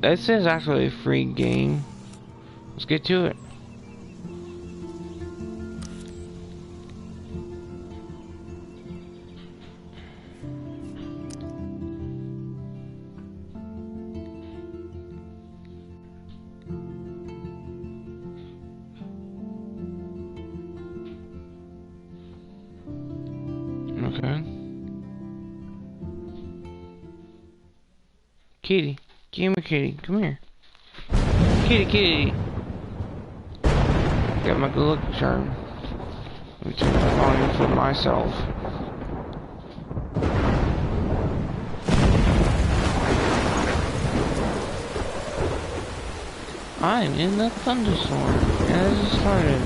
This is actually a free game. Let's get to it. Okay. Kitty. Give me kitty. Come here. Kitty, kitty. Got my good luck charm. Let me turn the volume for myself. I'm in the thunderstorm. As it started.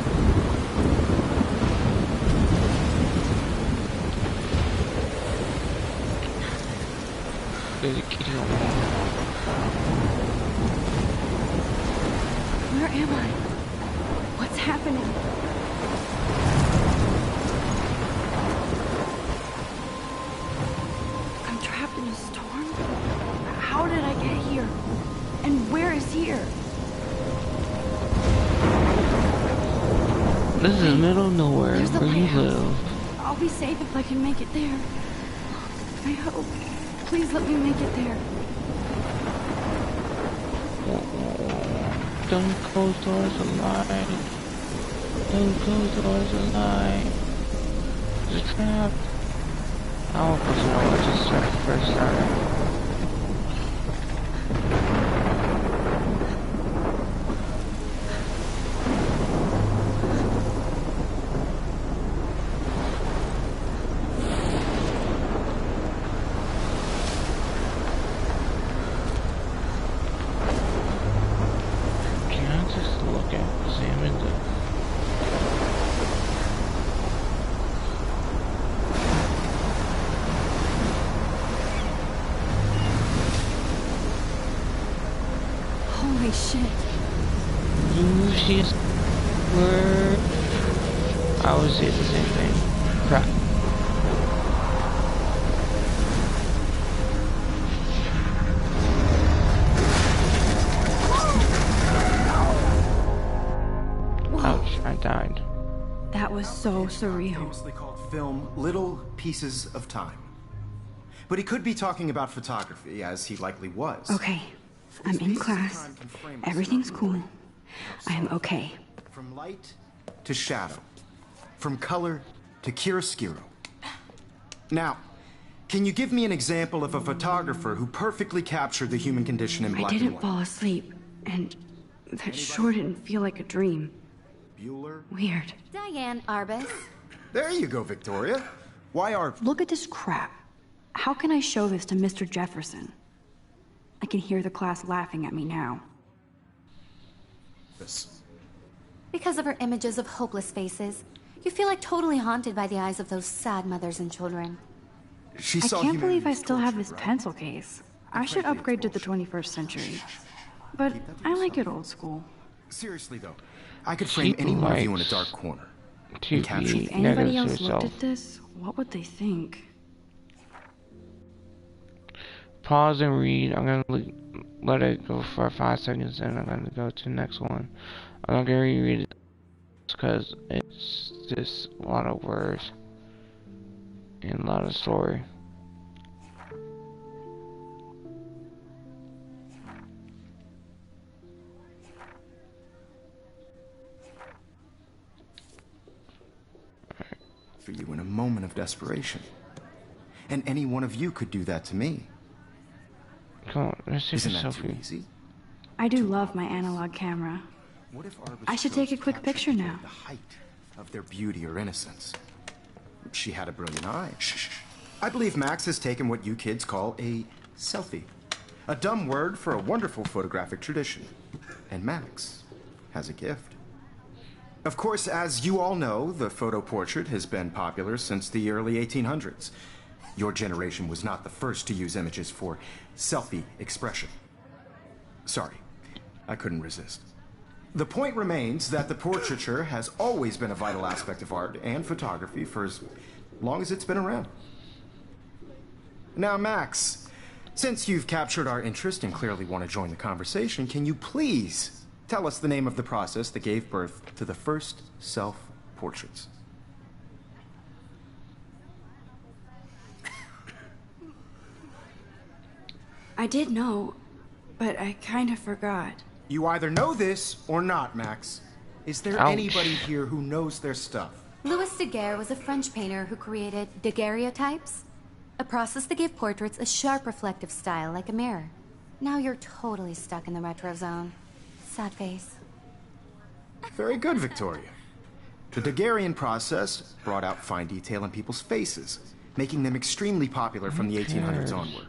There's a kitty on me. Where am I? What's happening? I'm trapped in a storm? How did I get here? And where is here? This is middle of nowhere There's the where you lighthouse. live. I'll be safe if I can make it there. I hope. Please let me make it there. Don't close doors alive. Don't close doors alive. It's a trap. I won't close the door. I just first started. Holy shit. She's word. I would say the same thing. Crap. Ouch, I died. That was so surreal. Famously called film Little Pieces of Time. But he could be talking about photography, as he likely was. Okay, I'm in class. Everything's cool. I am okay. From light to shadow. From color to chiaroscuro. Now, can you give me an example of a photographer who perfectly captured the human condition in black I and didn't white? fall asleep, and that sure didn't feel like a dream. Bueller? Weird. Diane Arbus. There you go, Victoria. Why are... Look at this crap. How can I show this to Mr. Jefferson? I can hear the class laughing at me now. this? Because of her images of hopeless faces, you feel like totally haunted by the eyes of those sad mothers and children. She I saw can't believe I humanity's still have torture, this right? pencil case. I should upgrade to the 21st century. But I like it old school. Seriously, though, I could frame any one of you in a dark corner. To capture be If anybody negative to else looked yourself. at this, what would they think? Pause and read. I'm gonna let it go for 5 seconds, and I'm gonna go to the next one. I'm not gonna reread it because it's just a lot of words and a lot of story. For you in a moment of desperation. And any one of you could do that to me. Come on, let's take a Isn't that too selfie. easy? I do love my analog camera. What if Arbus I should chose take a quick to capture picture people now. at the height of their beauty or innocence? She had a brilliant eye. Shh. I believe Max has taken what you kids call a selfie. A dumb word for a wonderful photographic tradition. And Max has a gift. Of course, as you all know, the photo portrait has been popular since the early 1800s. Your generation was not the first to use images for selfie expression. Sorry, I couldn't resist. The point remains that the portraiture has always been a vital aspect of art and photography for as long as it's been around. Now, Max, Since you've captured our interest and clearly want to join the conversation, can you please tell us the name of the process that gave birth to the first self-portraits? I did know, but I kind of forgot. You either know this or not, Max. Is there Ouch. anybody here who knows their stuff? Louis Daguerre was a French painter who created daguerreotypes, a process that gave portraits a sharp reflective style like a mirror. Now you're totally stuck in the retro zone. Sad face. Very good, Victoria. The Daguerrean process brought out fine detail in people's faces, making them extremely popular from the 1800s onward.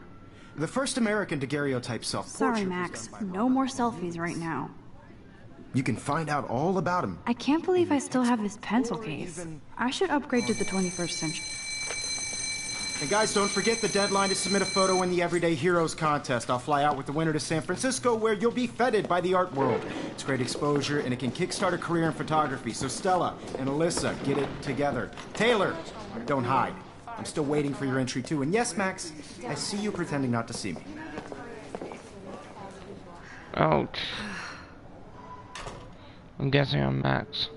The first American daguerreotype self-portrait. Sorry, Max. No more selfies right now. You can find out all about him. I can't believe I still have this pencil case. I should upgrade to the 21st century. And guys, don't forget the deadline to submit a photo in the Everyday Heroes contest. I'll fly out with the winner to San Francisco, where you'll be feted by the art world. It's great exposure, and it can kickstart a career in photography. So Stella and Alyssa, get it together. Taylor, don't hide. I'm still waiting for your entry, too. And yes, Max, I see you pretending not to see me. Ouch. I'm guessing I'm Max.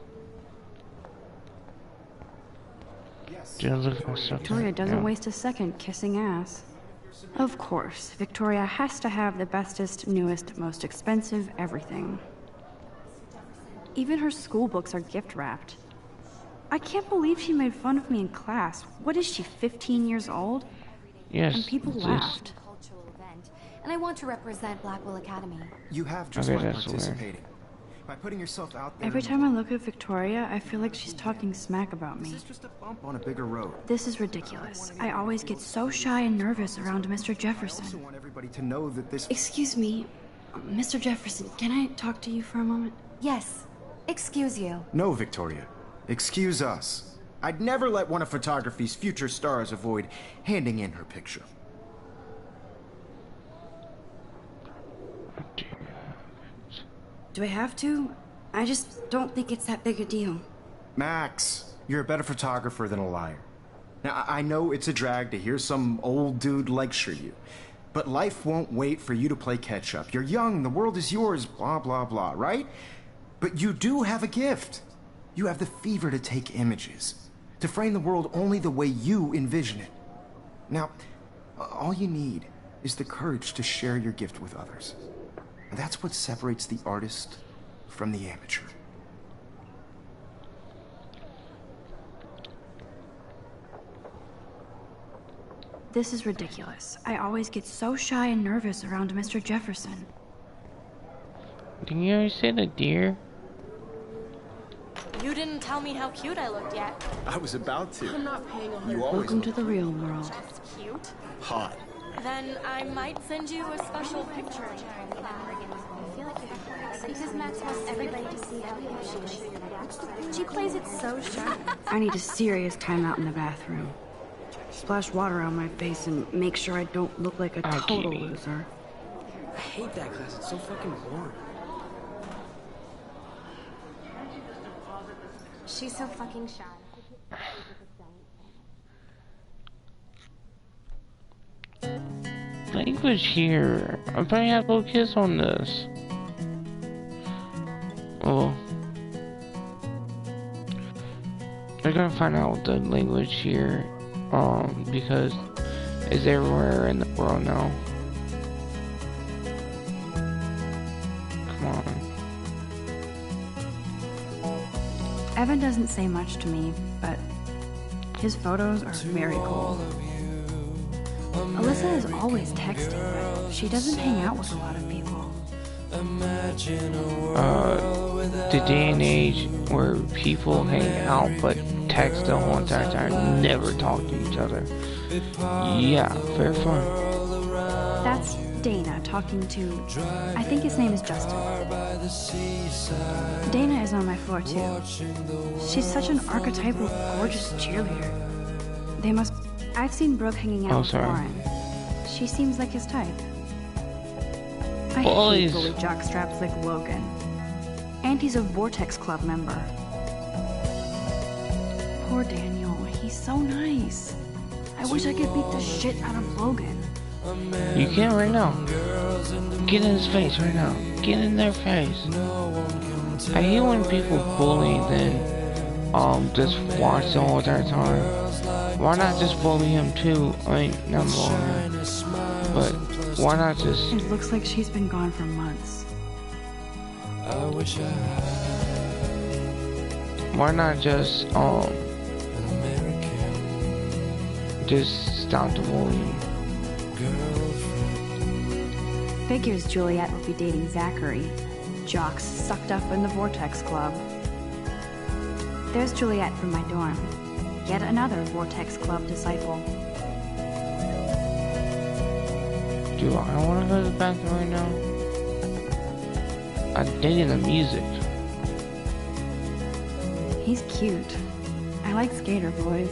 Victoria doesn't waste a second kissing ass. Of course, Victoria has to have the bestest, newest, most expensive everything. Even her school books are gift wrapped. I can't believe she made fun of me in class. What is she, 15 years old? Yes. And people laughed. Cultural event, and I want to represent Blackwell Academy. You have just Okay, by that's participating. By putting yourself out there. Every time I look at Victoria, I feel like she's talking smack about me. This is just a bump on a bigger road. This is ridiculous. I always get so shy and nervous around Mr. I also Jefferson. want everybody to know that this. Excuse me, Mr. Jefferson, can I talk to you for a moment? Yes. Excuse you. No, Victoria. Excuse us. I'd never let one of photography's future stars avoid handing in her picture. Do I have to? I just don't think it's that big a deal. Max, you're a better photographer than a liar. Now, I know it's a drag to hear some old dude lecture you, but life won't wait for you to play catch-up. You're young, the world is yours, blah, blah, blah, right? But you do have a gift. You have the fever to take images, to frame the world only the way you envision it. Now, all you need is the courage to share your gift with others. And that's what separates the artist from the amateur. This is ridiculous. I always get so shy and nervous around Mr. Jefferson. Did you already say the deer? You didn't tell me how cute I looked yet. I was about to. I'm not paying a You always Welcome to the real world. That's cute. hot. Then I might send you a special picture. Because Max wants everybody to see how cute she is. She plays it so sharp. I need a serious timeout in the bathroom. Splash water on my face and make sure I don't look like a total loser. I hate that class. It's so fucking boring. She's so fucking shy. Language here. I probably have a little kiss on this. Oh. They're gonna find out the language here, because it's everywhere in the world now. Come on. Evan doesn't say much to me, but his photos are very cool. Alyssa is always texting, but she doesn't hang out with a lot of people. The day and age where people hang out but text the whole entire time, never talk to each other. Yeah, very fun. That's Dana talking to, I think his name is Justin. Dana is on my floor too. She's such an archetypal, gorgeous cheerleader. They must, I've seen Brooke hanging out with Warren. She seems like his type. I hate bully jockstraps like Logan. And he's a Vortex Club member. Poor Daniel, he's so nice. I wish I could beat the shit out of Logan. You can right now. Get in his face right now. Get in their face. I hate when people bully then just watch the whole entire time. Why not just bully him too? I mean, not bully him, but why not just... It looks like she's been gone for months. Why not just stop the bullying? Figures Juliet will be dating Zachary, jocks sucked up in the Vortex Club. There's Juliet from my dorm, yet another Vortex Club disciple. Do I want to go to the bathroom right now? I'm digging the music. He's cute. I like skater boys.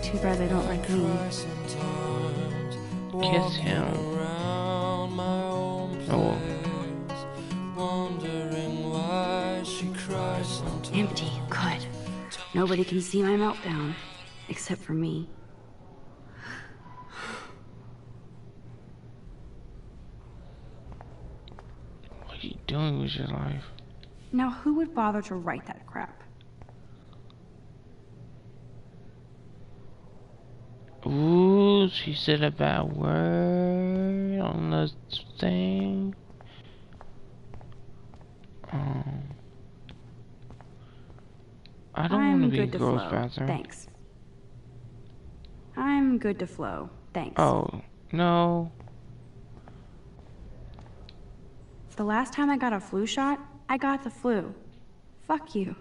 Too bad they don't like me. Kiss him. Oh. Empty. Good. Nobody can see my meltdown. Except for me. What are you doing with your life? Now who would bother to write that crap? Ooh, she said a bad word on the thing. I don't want to be in girls' bathroom. Thanks. I'm good to flow. Thanks. Oh, no. The last time I got a flu shot, I got the flu. Fuck you.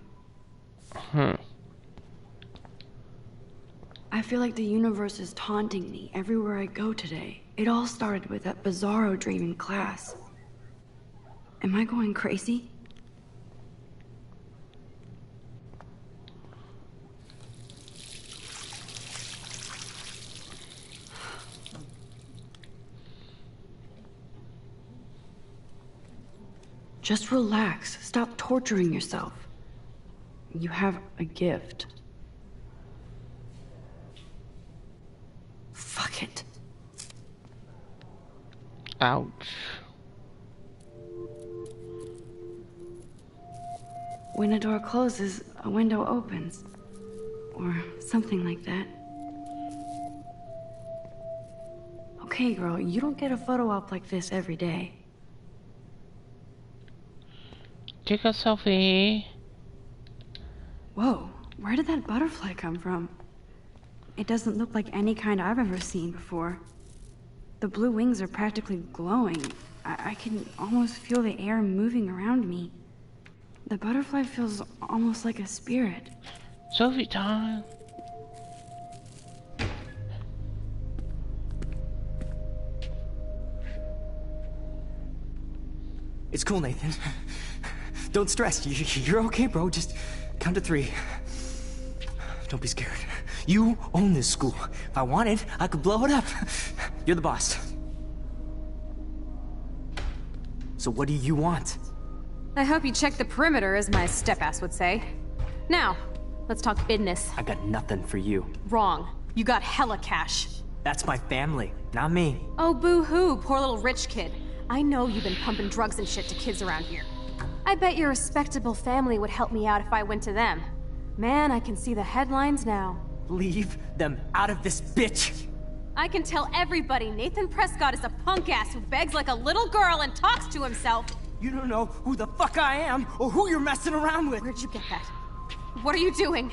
I feel like the universe is taunting me everywhere I go today. It all started with that bizarro dream in class. Am I going crazy? Just relax. Stop torturing yourself. You have a gift. Fuck it. Ouch. When a door closes, a window opens. Or something like that. Okay, girl, you don't get a photo op like this every day. Take a selfie. Whoa, where did that butterfly come from? It doesn't look like any kind I've ever seen before. The blue wings are practically glowing. I can almost feel the air moving around me. The butterfly feels almost like a spirit. Selfie time. It's cool, Nathan. Don't stress. You're okay, bro. Just count to 3. Don't be scared. You own this school. If I wanted, I could blow it up. You're the boss. So what do you want? I hope you check the perimeter, as my step-ass would say. Now, let's talk business. I got nothing for you. Wrong. You got hella cash. That's my family, not me. Oh, boo-hoo, poor little rich kid. I know you've been pumping drugs and shit to kids around here. I bet your respectable family would help me out if I went to them. Man, I can see the headlines now. Leave them out of this bitch! I can tell everybody Nathan Prescott is a punk ass who begs like a little girl and talks to himself. You don't know who the fuck I am or who you're messing around with. Where'd you get that? What are you doing?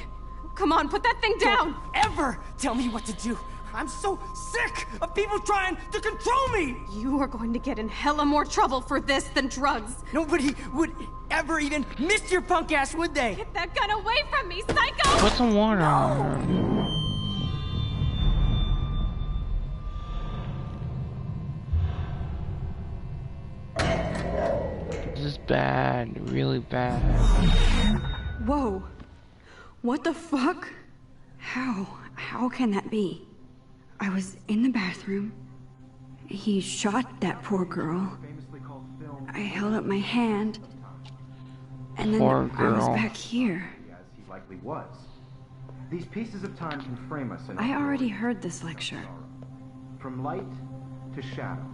Come on, put that thing down! Don't ever tell me what to do! I'm so sick of people trying to control me! You are going to get in hella more trouble for this than drugs. Nobody would ever even miss your punk ass, would they? Get that gun away from me, psycho! Put some water on her. This is bad, really bad. Whoa. What the fuck? How can that be? I was in the bathroom. He shot that poor girl. I held up my hand. And then Poor I was girl. back here. As he likely was. These pieces of time can frame us in I already heard this lecture. from light to shadow,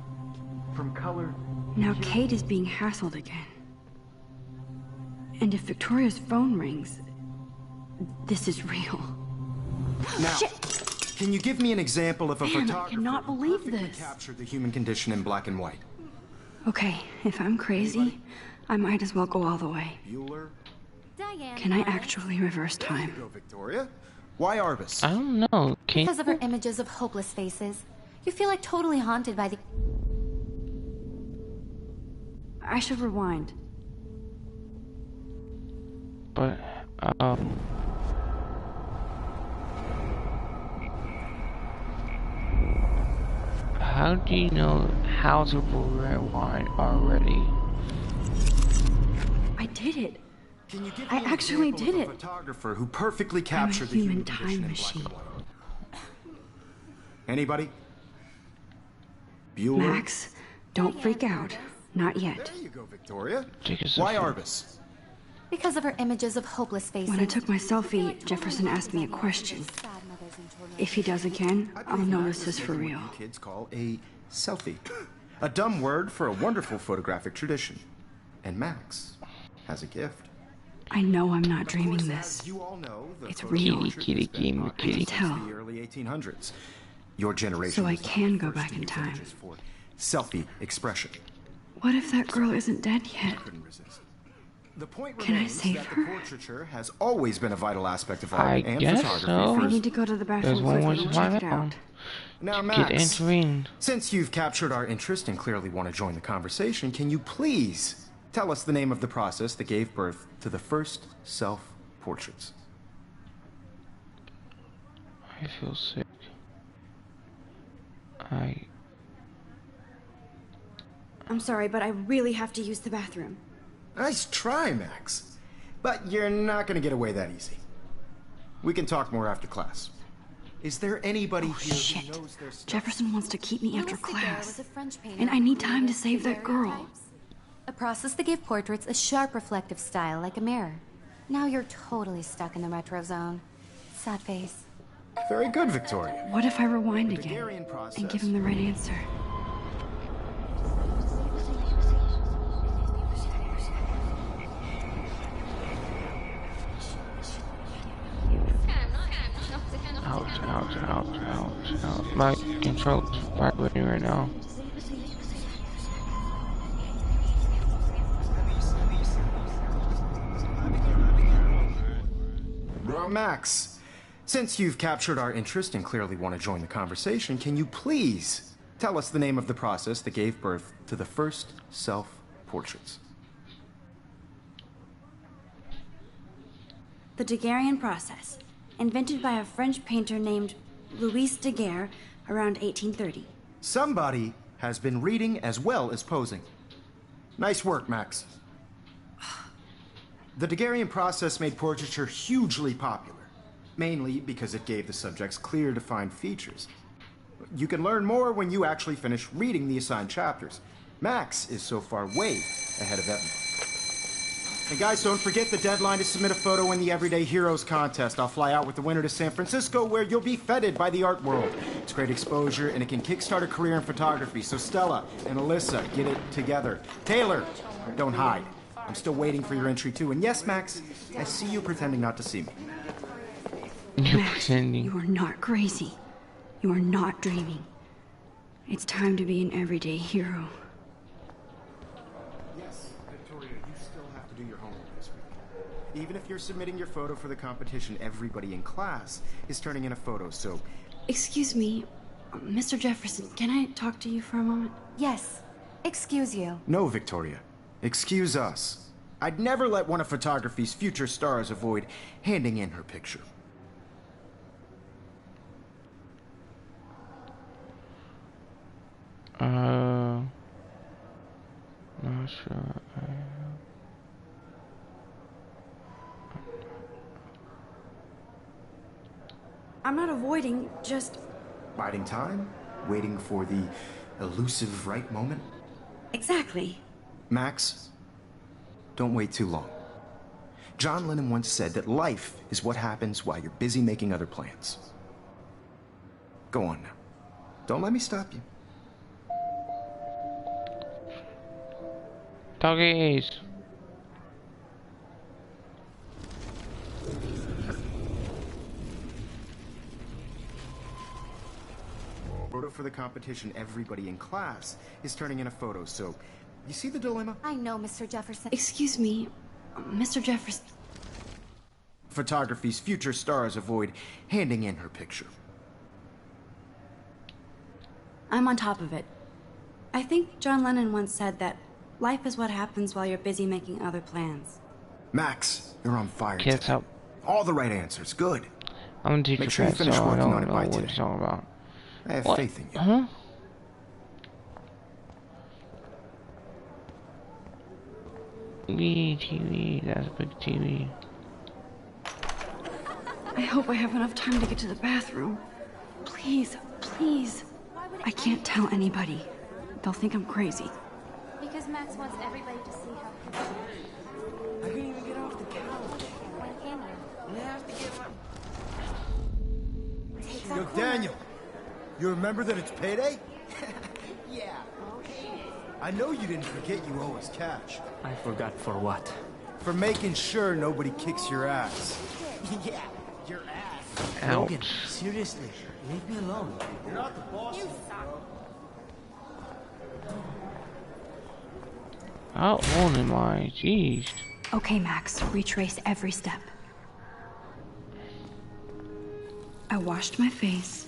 from color... Now Kate is being hassled again. And if Victoria's phone rings, this is real. Now, can you give me an example of a Man, I photographer cannot who believe perfectly this. captured the human condition in black and white? Okay, if I'm crazy, I might as well go all the way. Bueller? Diane. Can I actually reverse There you time? go, Victoria. Why Arbus? I don't know. Can Because of her images of hopeless faces, you feel like totally haunted by the... I should rewind. but how do you know how to rewind already? I did it. Can you give I me an actually example did of a it. photographer who perfectly captured the human human time condition in machine. black and white? Anybody? Bueller? Max, don't freak out. Not yet. There you go, Victoria. Take a Why second. Arbus? Because of her images of hopeless faces. When I took my selfie, Jefferson asked me a question. If he does again, I'll know this is for real. What you kids call a selfie. A dumb word for a wonderful photographic tradition. And Max has a gift. I know I'm not Of dreaming course, this. as you all know, the It's photo real. portrait Kitty, has been kitty, popular kitty. since Tell. the early 1800s. Your generation So I was not can the go first back to in use time. images for selfie expression. What if that girl isn't dead yet? Couldn't resist. The point Can I remains save that her? the portraiture has always been a vital aspect of I art and guess photography. so. for I need to go to the There's bathroom one quickly way and to check find it out. out. Now, Get Max, entering. since you've captured our interest and clearly want to join the conversation, can you please tell us the name of the process that gave birth to the first self-portraits? I feel sick. I'm sorry, but I really have to use the bathroom. Nice try, Max. But you're not going to get away that easy. We can talk more after class. Is there anybody here Shit. who knows their stuff? Jefferson wants to keep me after Louis Daguerre class. was a French painter And I who need time to created save that girl. daguerreotypes, a process that gave portraits a sharp reflective style like a mirror. Now you're totally stuck in the retro zone. Sad face. Very good, Victoria. What if I rewind The again Daguerrean process. and give him the right answer? Ouch, ouch, ouch, ouch, ouch. My controller's vibrating right now. Max, since you've captured our interest and clearly want to join the conversation, can you please tell us the name of the process that gave birth to the first self-portraits? The Daguerrean process, invented by a French painter named Louis Daguerre around 1830. Somebody has been reading as well as posing. Nice work, Max. The Daguerrean process made portraiture hugely popular, mainly because it gave the subjects clear, defined features. You can learn more when you actually finish reading the assigned chapters. Max is so far way ahead of everyone. And guys, don't forget the deadline to submit a photo in the Everyday Heroes contest. I'll fly out with the winner to San Francisco, where you'll be feted by the art world. It's great exposure, and it can kickstart a career in photography. So Stella and Alyssa, get it together. Taylor, don't hide. I'm still waiting for your entry, too. And yes, Max, I see you pretending not to see me. You're Max, pretending. you are not crazy. You are not dreaming. It's time to be an everyday hero. Yes, Victoria, you still have to do your homework this week. Even if you're submitting your photo for the competition, everybody in class is turning in a photo, so... Excuse me, Mr. Jefferson, can I talk to you for a moment? Yes. Excuse you. No, Victoria. Excuse us. I'd never let one of photography's future stars avoid handing in her picture. Not sure. I'm not avoiding, just... Biding time? Waiting for the elusive right moment? Exactly. Max, don't wait too long. John Lennon once said that life is what happens while you're busy making other plans. Go on now. Don't let me stop you. Doggies. Photo for the competition. Everybody in class is turning in a photo, so you see the dilemma? I know, Mr. Jefferson. Excuse me, Mr. Jefferson. Photography's future stars avoid handing in her picture. I'm on top of it. I think John Lennon once said that life is what happens while you're busy making other plans. Max, you're on fire Kids today. help. All the right answers. Good. I'm a teacher, Make sure you so finish I working on don't it know by what today. you're talking about. I have What? faith in you. Huh? TV, that's a big TV. I hope I have enough time to get to the bathroom. Please, please. I can't tell anybody. They'll think I'm crazy. Because Max wants everybody to see how I couldn't even get off the couch. when can you? I have to get my... Takes Yo, out Daniel, you remember that it's payday? Yeah. I know you didn't forget you owe us cash. I forgot for what? For making sure nobody kicks your ass. Yeah, your ass. Logan, Ouch. seriously, leave me alone. You're not the boss. How old am I? Jeez. Okay, Max, retrace every step. I washed my face.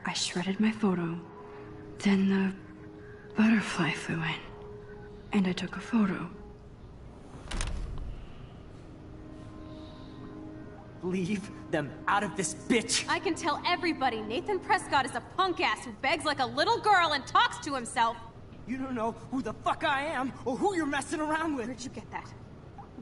I shredded my photo. Then the butterfly flew in. And I took a photo. Leave them out of this bitch! I can tell everybody Nathan Prescott is a punk ass who begs like a little girl and talks to himself. You don't know who the fuck I am or who you're messing around with. Where'd you get that?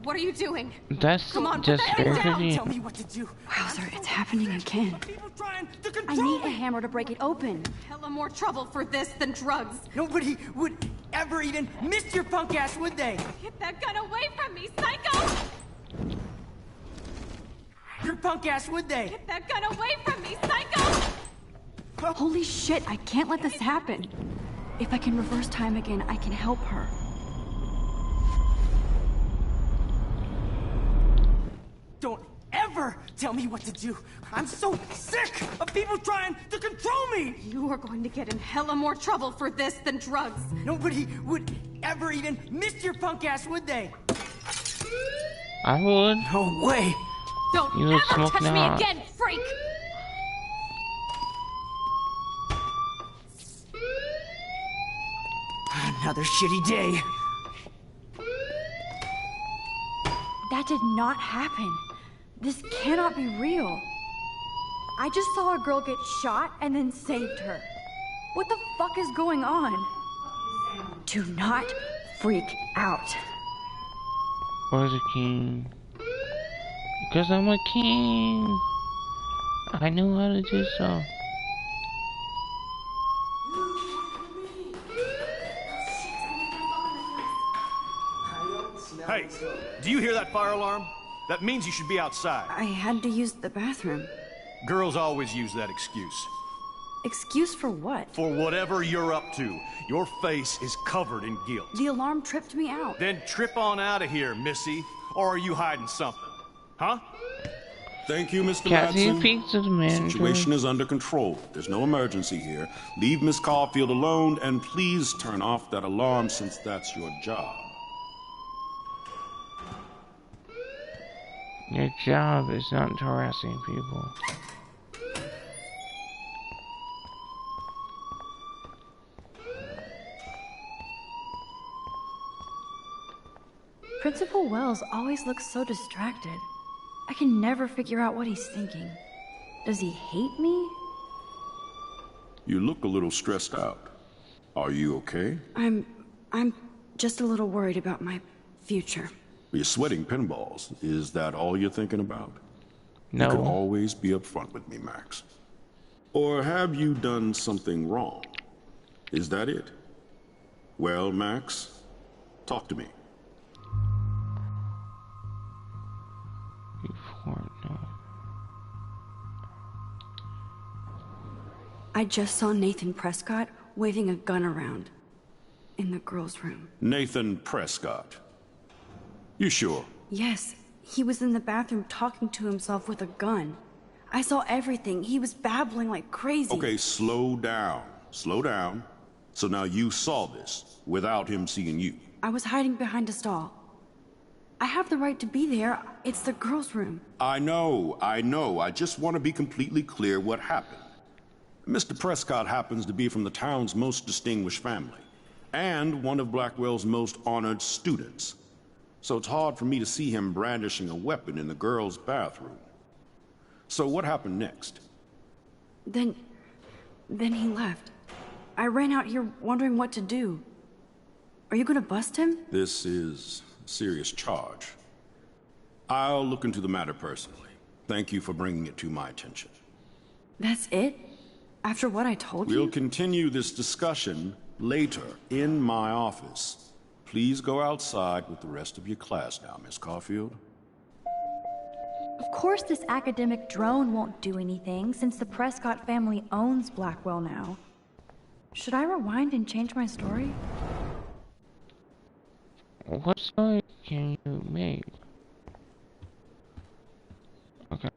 What are you doing? That's Come on, just put that very down. convenient. Tell me what to do. Wowzer, it's happening again. People trying to I control need a me. hammer to break it open. Hella more trouble for this than drugs. Nobody would ever even miss your punk ass, would they? Get that gun away from me, psycho! Your punk ass, would they? Get that gun away from me, psycho! Holy shit, I can't let this happen. If I can reverse time again, I can help her. Don't ever tell me what to do. I'm so sick of people trying to control me. You are going to get in hella more trouble for this than drugs. Nobody would ever even miss your punk ass, would they? I would. No way. Don't You ever smoke touch me not. again, freak! Another shitty day. That did not happen. This cannot be real. I just saw a girl get shot and then saved her. What the fuck is going on? Do not freak out. Where's the king? Because I'm a king. I know how to do so. Hey, do you hear that fire alarm? That means you should be outside. I had to use the bathroom. Girls always use that excuse. Excuse for what? For whatever you're up to, your face is covered in guilt. The alarm tripped me out. Then trip on out of here, Missy. Or are you hiding something? Huh? Thank you, Mr. Cassie Madsen. speaks to the manager. Situation is under control. There's no emergency here. Leave Miss Caulfield alone, and please turn off that alarm since that's your job. Your job is not harassing people. Principal Wells always looks so distracted. I can never figure out what he's thinking. Does he hate me? You look a little stressed out. Are you okay? I'm just a little worried about my future. You're sweating pinballs. Is that all you're thinking about? You can No. always be upfront with me, Max. Or have you done something wrong? Is that it? Well, Max, talk to me. No. I just saw Nathan Prescott waving a gun around. in the girls' room. Nathan Prescott. You sure? Yes, he was in the bathroom talking to himself with a gun. I saw everything. He was babbling like crazy. Okay, slow down. Slow down. So now you saw this without him seeing you. I was hiding behind a stall. I have the right to be there. It's the girls' room. I know. I just want to be completely clear what happened. Mr. Prescott happens to be from the town's most distinguished family, and one of Blackwell's most honored students. So it's hard for me to see him brandishing a weapon in the girls' bathroom. So what happened next? Then he left. I ran out here wondering what to do. Are you gonna bust him? This is a serious charge. I'll look into the matter personally. Thank you for bringing it to my attention. That's it? After what I told you? We'll continue this discussion later in my office. Please go outside with the rest of your class now, Miss Caulfield. Of course this academic drone won't do anything, since the Prescott family owns Blackwell now. Should I rewind and change my story? What story can you make? Okay.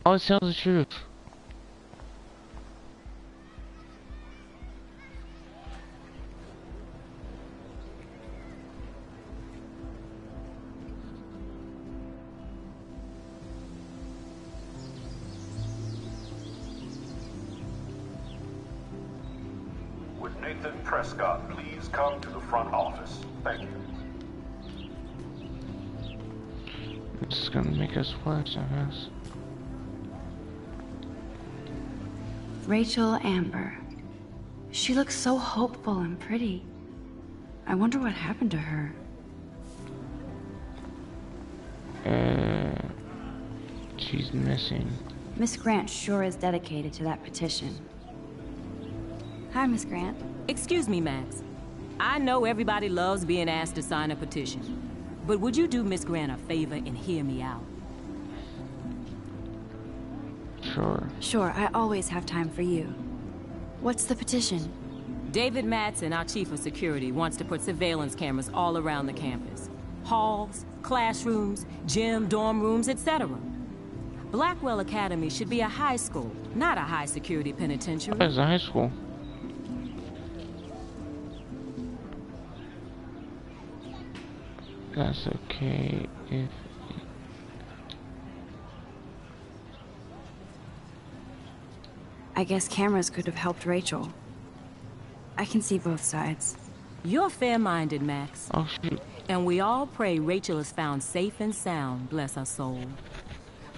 Always tell the truth. Would Nathan Prescott please come to the front office? Thank you. This is gonna make us worse, I guess. Rachel Amber. She looks so hopeful and pretty. I wonder what happened to her. She's missing. Miss Grant sure is dedicated to that petition. Hi, Miss Grant. Excuse me, Max. I know everybody loves being asked to sign a petition, but would you do Miss Grant a favor and hear me out? Sure. Sure, I always have time for you. What's the petition? David Madsen, our chief of security, wants to put surveillance cameras all around the campus. Halls, classrooms, gym, dorm rooms, etc. Blackwell Academy should be a high school, not a high-security penitentiary. That's a high school. That's okay if... I guess cameras could have helped Rachel. I can see both sides. You're fair-minded, Max. Oh, shoot. And we all pray Rachel is found safe and sound, bless her soul.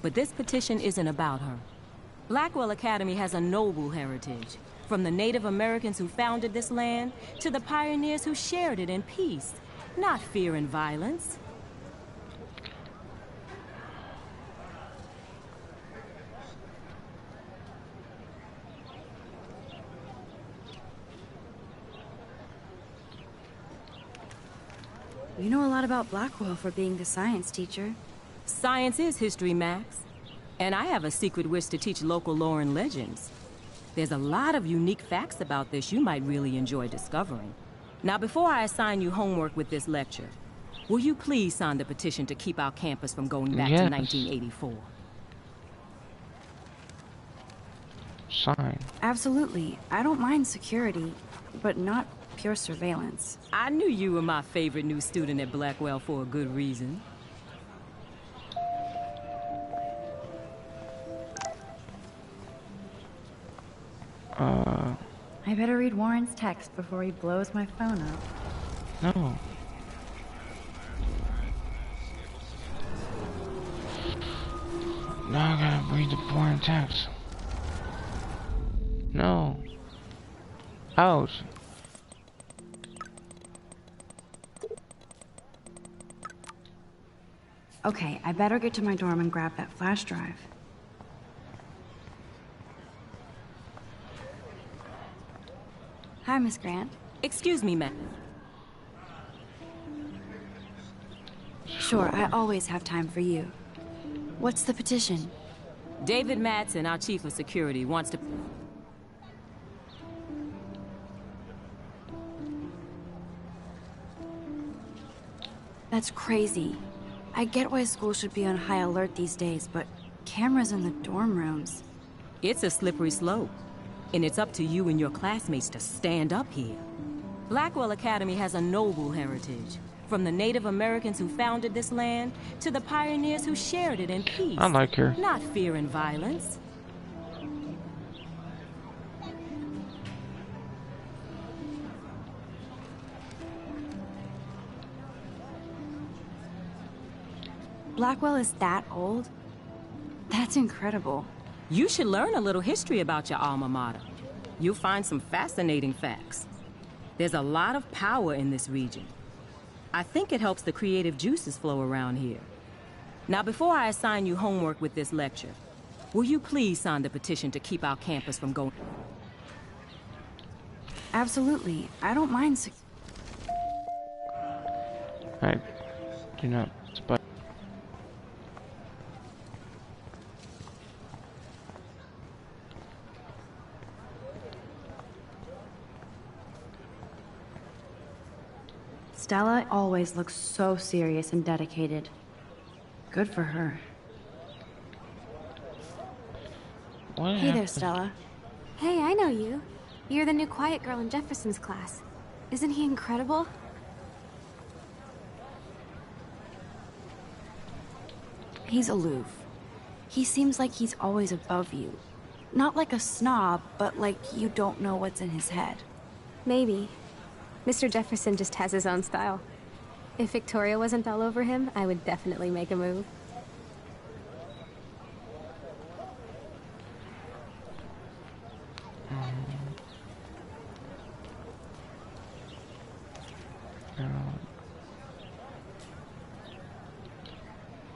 But this petition isn't about her. Blackwell Academy has a noble heritage, from the Native Americans who founded this land to the pioneers who shared it in peace, not fear and violence. You know a lot about Blackwell for being the science teacher. Science is history, Max. And I have a secret wish to teach local lore and legends. There's a lot of unique facts about this you might really enjoy discovering. Now, before I assign you homework with this lecture, will you please sign the petition to keep our campus from going back to 1984? Sign. Absolutely. I don't mind security, but not pure surveillance. I knew you were my favorite new student at Blackwell for a good reason. I better read Warren's text before he blows my phone up. No. Now I gotta read the boring text. No. Ouch. Okay, I better get to my dorm and grab that flash drive. Hi, Miss Grant. Excuse me, ma'am. Sure, I always have time for you. What's the petition? David Madsen, our chief of security, wants to... That's crazy. I get why school should be on high alert these days, but cameras in the dorm rooms. It's a slippery slope, and it's up to you and your classmates to stand up here. Blackwell Academy has a noble heritage, from the Native Americans who founded this land to the pioneers who shared it in peace. I like her. Not fear and violence. Blackwell is that old? That's incredible. You should learn a little history about your alma mater. You'll find some fascinating facts. There's a lot of power in this region. I think it helps the creative juices flow around here. Now, before I assign you homework with this lecture, will you please sign the petition to keep our campus from going? Absolutely. I don't mind. I do not spy. Stella always looks so serious and dedicated. Good for her. Hey there, Stella. Hey, I know you. You're the new quiet girl in Jefferson's class. Isn't he incredible? He's aloof. He seems like he's always above you. Not like a snob, but like you don't know what's in his head. Maybe. Mr. Jefferson just has his own style. If Victoria wasn't all over him, I would definitely make a move.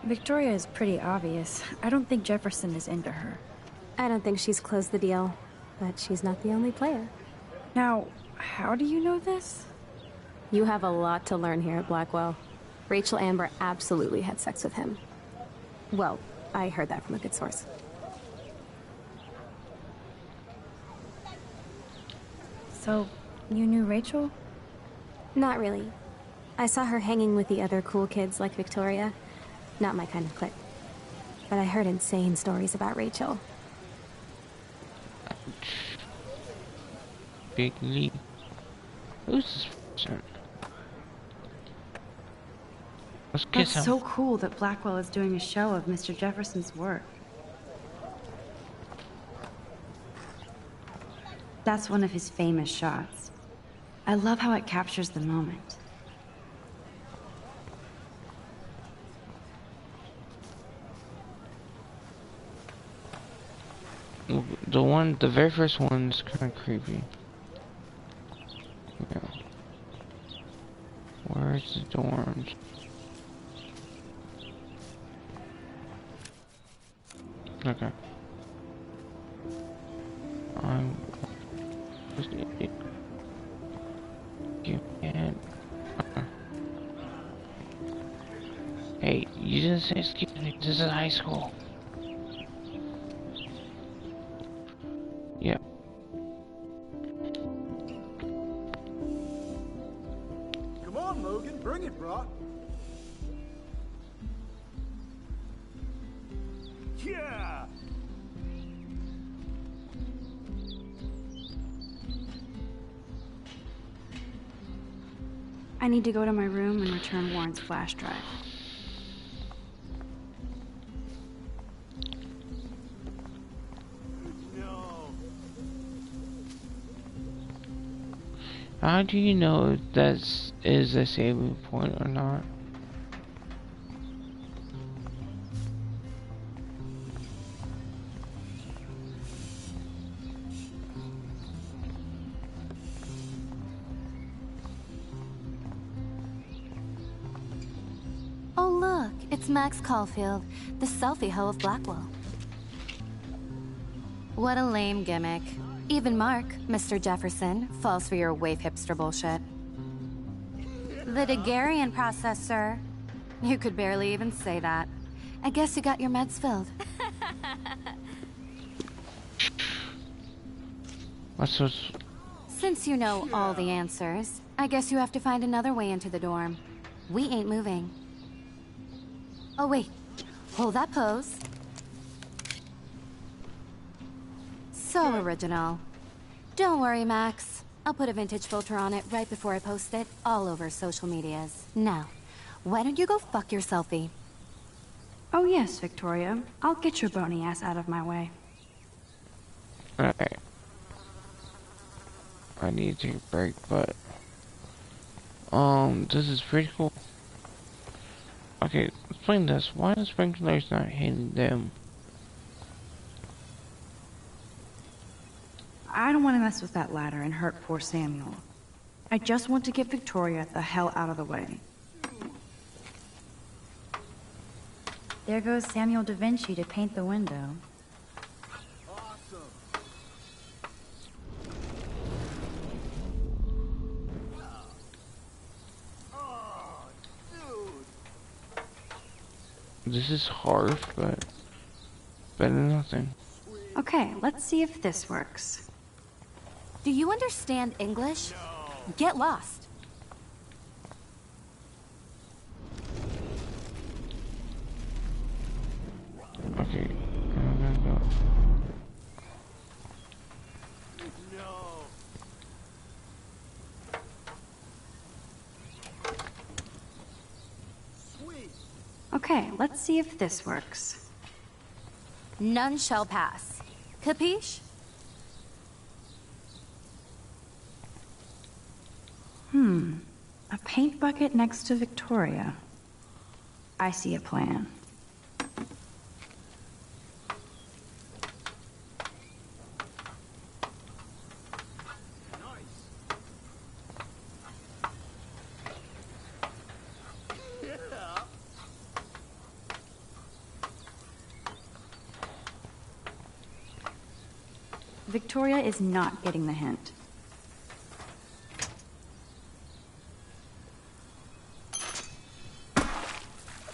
Victoria is pretty obvious. I don't think Jefferson is into her. I don't think she's closed the deal, but she's not the only player. Now, how do you know this? You have a lot to learn here at Blackwell. Rachel Amber absolutely had sex with him. Well, I heard that from a good source. So, you knew Rachel? Not really. I saw her hanging with the other cool kids like Victoria. Not my kind of clique. But I heard insane stories about Rachel. Big Lee. Who's this person? Let's kiss That's him. so cool that Blackwell is doing a show of Mr. Jefferson's work. That's one of his famous shots. I love how it captures the moment. The very first one's kind of creepy. Yeah. Where's the dorms? Okay. You can't. Hey, you didn't say excuse me. This is high school. Yeah. Come on, Logan, bring it, bro. Yeah. I need to go to my room and return Warren's flash drive. How do you know if that is a saving point or not? Oh look, it's Max Caulfield, the selfie hoe of Blackwell. What a lame gimmick. Even Mark, Mr. Jefferson, falls for your wave hipster bullshit. The Daguerrean process, sir. You could barely even say that. I guess you got your meds filled. What's Since you know all the answers, I guess you have to find another way into the dorm. We ain't moving. Oh, wait. Hold that pose. So original. Don't worry, Max. I'll put a vintage filter on it right before I post it all over social medias. Now, why don't you go fuck your selfie? Oh yes, Victoria. I'll get your bony ass out of my way. Alright. I need to take a break, but this is pretty cool. Okay, explain this. Why are the sprinklers not hitting them? I don't want to mess with that ladder and hurt poor Samuel. I just want to get Victoria the hell out of the way. There goes Samuel da Vinci to paint the window. This is hard, but better than nothing. Okay, let's see if this works. Do you understand English? Get lost. Okay, I'm gonna go. Okay, let's see if this works. None shall pass. Capiche? A paint bucket next to Victoria. I see a plan. Victoria is not getting the hint.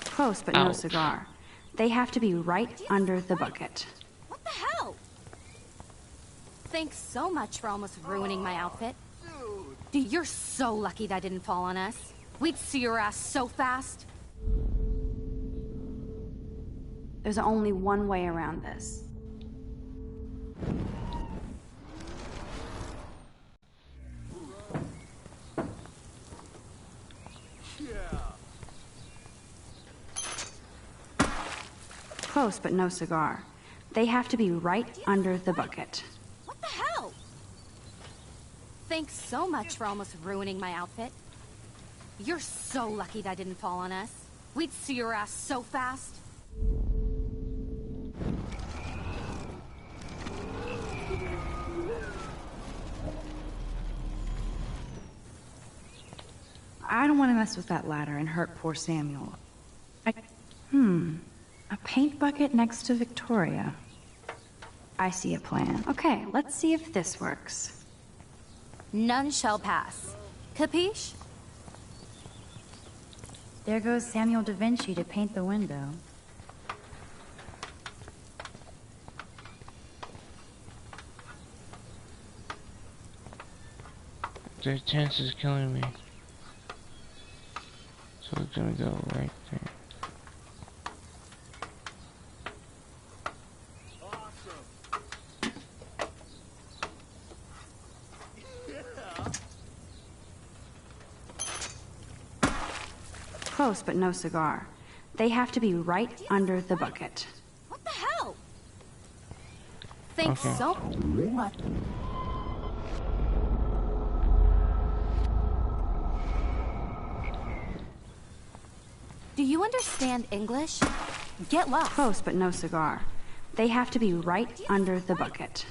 Close, but no Ouch. cigar. They have to be right under the bucket. What the hell? Thanks so much for almost ruining my outfit. Dude, you're so lucky that didn't fall on us. We'd see your ass so fast. There's only one way around this. Close, but no cigar. They have to be right under the bucket. What the hell? Thanks so much for almost ruining my outfit. You're so lucky that didn't fall on us. We'd see your ass so fast. I don't want to mess with that ladder and hurt poor Samuel. A paint bucket next to Victoria. I see a plan. Okay, let's see if this works. None shall pass. Capiche? There goes Samuel da Vinci to paint the window. The chance is killing me. So we're gonna go right there. Close, but no cigar. They have to be right under the bucket. What the hell? Thanks Okay. so much. Do you understand English? Get lost. Close, but no cigar. They have to be right under the bucket.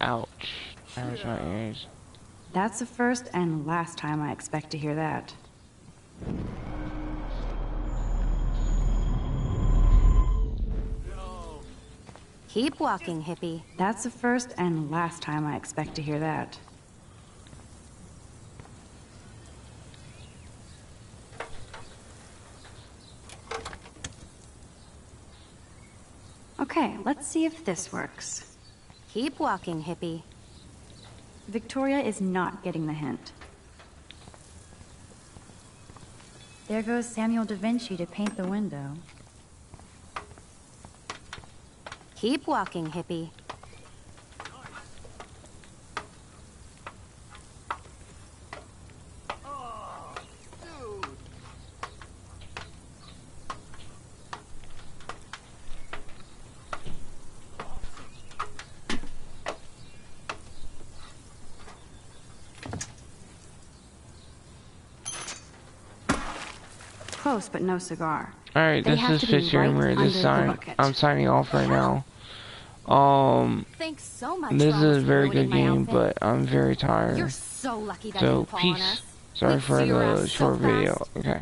Ouch. That hurts my ears. That's the first and last time I expect to hear that. Keep walking, hippie. That's the first and last time I expect to hear that. Okay, let's see if this works. Keep walking, hippie. Victoria is not getting the hint. There goes Samuel da Vinci to paint the window. Keep walking, hippie. Close, but no cigar. Alright, this is Fisher and we're I'm signing off right now. Thanks so much. This is a very good game, but I'm very tired. You're so lucky that So didn't fall on peace. us. Sorry We'd for see your the ass short so video. fast. Okay.